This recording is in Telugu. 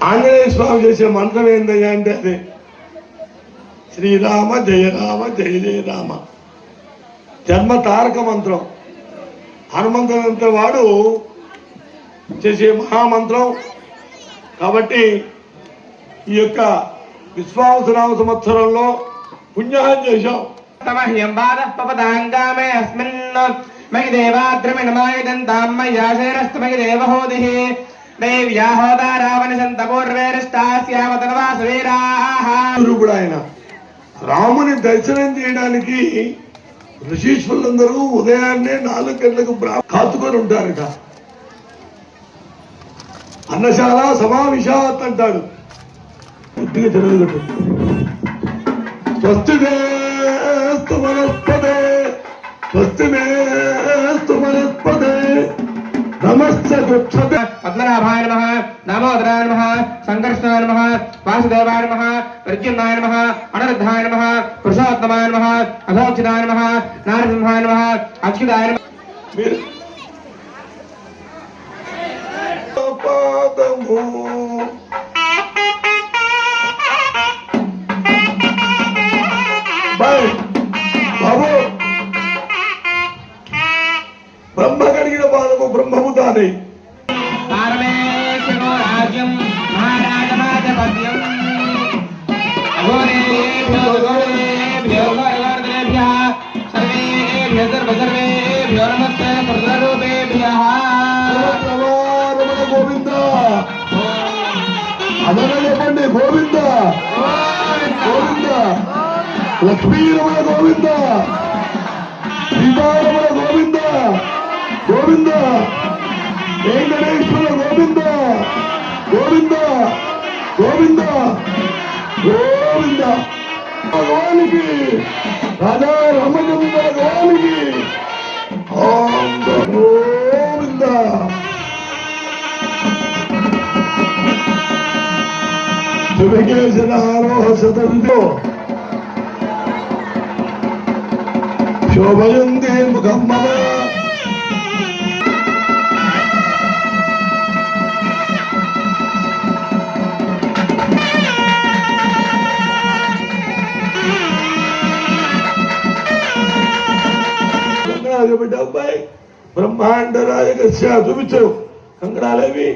ఆంజనేయ స్వామి చేసే మంత్రం ఏందయ్యా అంటే అదే శ్రీరామ జయ రామ జయ జయ రామ జన్మ తారక మంత్రం. హనుమంతునంత వాడు చేసే మహామంత్రం. కాబట్టి ఈ యొక్క విశ్వావసనామ సంవత్సరంలో పుణ్యం చేశాం. ఆయన రాముని దర్శనం చేయడానికి ఋషీశ్వరులందరూ ఉదయాన్నే 4 గంటలకు కాచుకొని ఉంటారట. అన్నశాల సమావిశాత్ అంటాడు. బుద్ధిగా చదువుగట్టు. స్వస్తిదేస్తు వనస్పదే స్వస్తిదేస్తు వనస్పదే నమస్తే పద్మనాభాయ నమః, దామోదరాయ నమః, సంకర్షణాయ నమః, వాసుదేవాయ నమః, ప్రద్యుమ్నాయ నమః, అనిరుద్ధాయ నమః, పురుషోత్తమాయ నమః, అధోక్షితాయ నమః, నారసింహాయ నమః, అచ్యుతాయ నమః. బాబు బ్రహ్మ కడిగిన పాదము బ్రహ్మము తానే. రాజ్యం మహారాజమాజపద్యం సర్వేభ్యో నమస్తే సర్వరూపేభ్యః. గోవింద అదన చెప్పండి. గోవింద గోవింద లక్ష్మీరమణ గోవింద సీతారమణ గోవింద గోవింద వెంకటేశ్వర గోవింద గోవింద గోవింద గోవింద భగవానికి రాజా రామచంద్ర భగవానికి గోవింద. శుభకేశనారోహ శతంతో శోభయంతే ముఖం మమ. అబ్బాయి బ్రహ్మాండ రాజకస్య చూపించరు కంకణాలేవి